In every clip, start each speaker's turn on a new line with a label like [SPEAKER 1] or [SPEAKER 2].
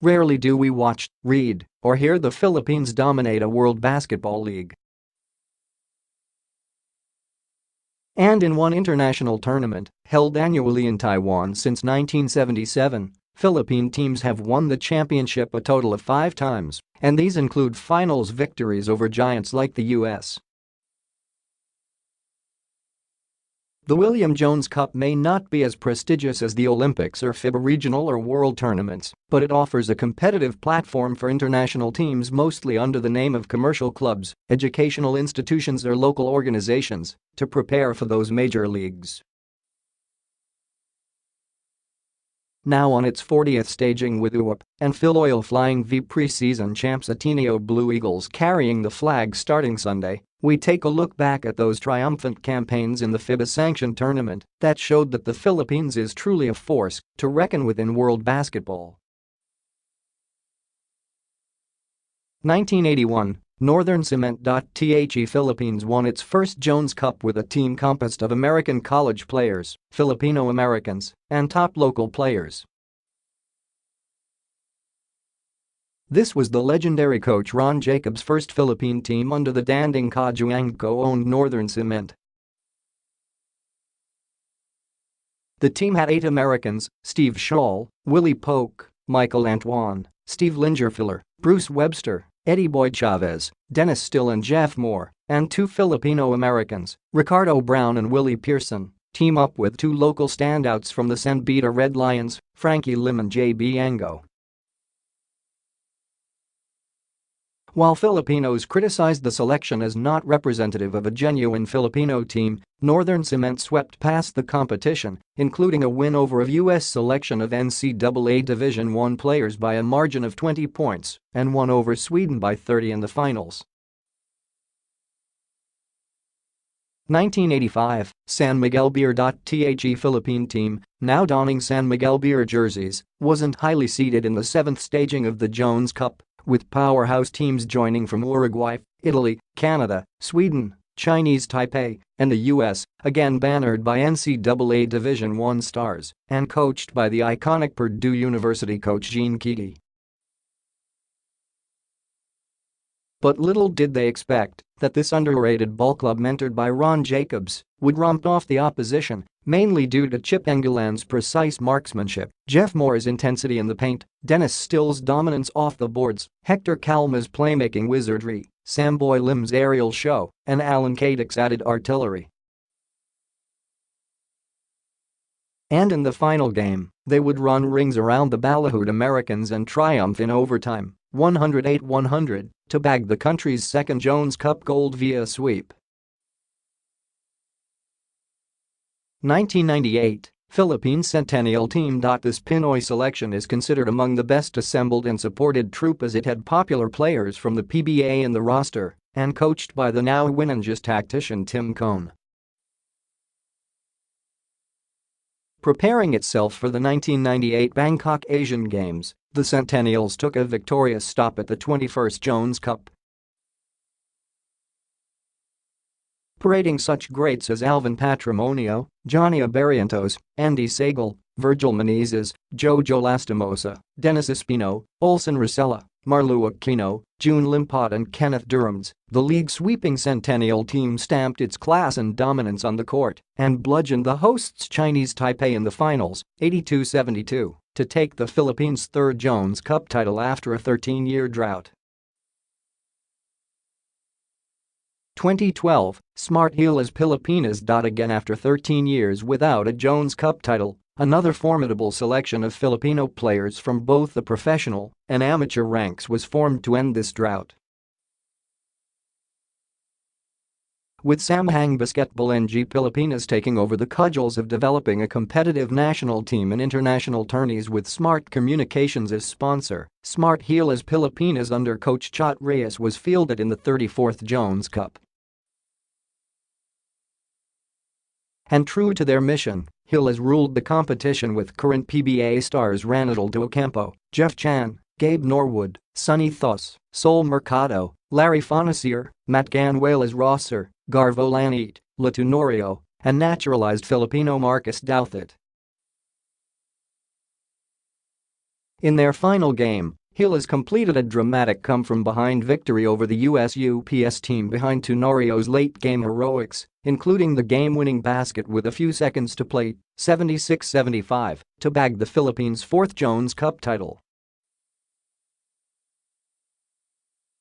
[SPEAKER 1] Rarely do we watch, read, or hear the Philippines dominate a World Basketball League. And in one international tournament, held annually in Taiwan since 1977, Philippine teams have won the championship a total of 5 times, and these include finals victories over giants like the U.S. The William Jones Cup may not be as prestigious as the Olympics or FIBA regional or world tournaments, but it offers a competitive platform for international teams mostly under the name of commercial clubs, educational institutions or local organizations to prepare for those major leagues. Now on its 40th staging with UAAP and FilOil flying V pre-season champs Ateneo Blue Eagles carrying the flag starting Sunday, we take a look back at those triumphant campaigns in the FIBA-sanctioned tournament that showed that the Philippines is truly a force to reckon with in world basketball. 1981, Northern Cement. The Philippines won its first Jones Cup with a team composed of American college players, Filipino Americans, and top local players. This was the legendary coach Ron Jacobs' first Philippine team under the Danding Kajuangco-owned Northern Cement. The team had 8 Americans: Steve Shaw, Willie Polk, Michael Antoine, Steve Lingerfiller, Bruce Webster, Eddie Boyd Chavez, Dennis Still and Jeff Moore, and 2 Filipino Americans, Ricardo Brown and Willie Pearson, team up with 2 local standouts from the San Beda Red Lions, Frankie Lim and J.B. Ango. While Filipinos criticized the selection as not representative of a genuine Filipino team, Northern Cement swept past the competition, including a win over a U.S. selection of NCAA Division I players by a margin of 20 points and won over Sweden by 30 in the finals. 1985, San Miguel Beer. The Philippine team, now donning San Miguel Beer jerseys, wasn't highly seeded in the 7th staging of the Jones Cup, with powerhouse teams joining from Uruguay, Italy, Canada, Sweden, Chinese Taipei, and the U.S., again bannered by NCAA Division I stars and coached by the iconic Purdue University coach Gene Keady. But little did they expect that this underrated ball club mentored by Ron Jacobs would romp off the opposition, mainly due to Chip Engeland's precise marksmanship, Jeff Moore's intensity in the paint, Dennis Still's dominance off the boards, Hector Calma's playmaking wizardry, Sam Boy Lim's aerial show, and Alan Kadick's added artillery. And in the final game, they would run rings around the ballyhooed Americans and triumph in overtime, 108-100, to bag the country's second Jones Cup gold via sweep. 1998, Philippine Centennial team. This Pinoy selection is considered among the best assembled and supported troupe as it had popular players from the PBA in the roster and coached by the now Winanges tactician Tim Cone. Preparing itself for the 1998 Bangkok Asian Games, the Centennials took a victorious stop at the 21st Jones Cup. Parading such greats as Alvin Patrimonio, Johnny Abarientos, Andy Segal, Virgil Menezes, Jojo Lastimosa, Dennis Espino, Olson Rosella, Marlu Aquino, June Limpot and Kenneth Durhams, the league-sweeping Centennial team stamped its class and dominance on the court and bludgeoned the hosts Chinese Taipei in the finals, 82-72, to take the Philippines' 3rd Jones Cup title after a 13-year drought. 2012, Smart Gilas Pilipinas. Again after 13 years without a Jones Cup title, another formidable selection of Filipino players from both the professional and amateur ranks was formed to end this drought. With Samahang Basketball NG Pilipinas taking over the cudgels of developing a competitive national team in international tourneys with Smart Communications as sponsor, Smart Gilas Pilipinas under coach Chot Reyes was fielded in the 34th Jones Cup. And true to their mission, Gilas ruled the competition with current PBA stars Ranaldo Ocampo, Jeff Chan, Gabe Norwood, Sonny Thos, Sol Mercado, Larry Fonasier, Matt Ganuelas Rosser, Garvo Lanit, Latunorio, and naturalized Filipino Marcus Douthit. In their final game, Gilas completed a dramatic come-from-behind victory over the USUPS team behind Tenorio's late-game heroics, including the game-winning basket with a few seconds to play, 76-75, to bag the Philippines' fourth Jones Cup title.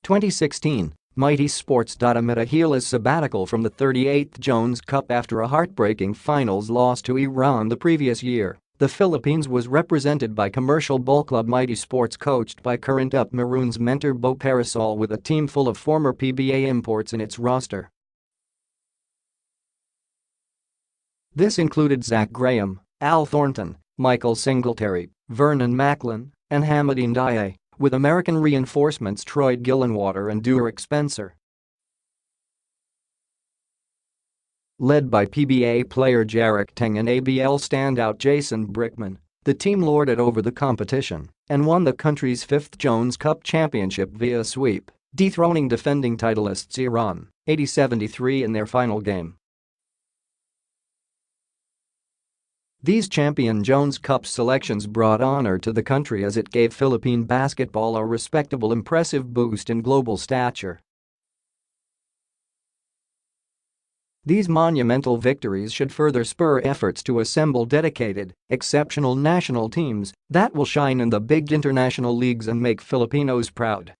[SPEAKER 1] 2016, Mighty Sports. Amid a Gilas sabbatical from the 38th Jones Cup after a heartbreaking finals loss to Iran the previous year, the Philippines was represented by commercial ball club Mighty Sports coached by current Up Maroons mentor Bo Parasol with a team full of former PBA imports in its roster. This included Zach Graham, Al Thornton, Michael Singletary, Vernon Macklin, and Hamadine Diaye, with American reinforcements Troy Gillenwater and Derek Spencer. Led by PBA player Jarek Teng and ABL standout Jason Brickman, the team lorded over the competition and won the country's fifth Jones Cup championship via sweep, dethroning defending titleists Iran 80-73 in their final game. These champion Jones Cup selections brought honor to the country as it gave Philippine basketball a respectable impressive boost in global stature. These monumental victories should further spur efforts to assemble dedicated, exceptional national teams that will shine in the big international leagues and make Filipinos proud.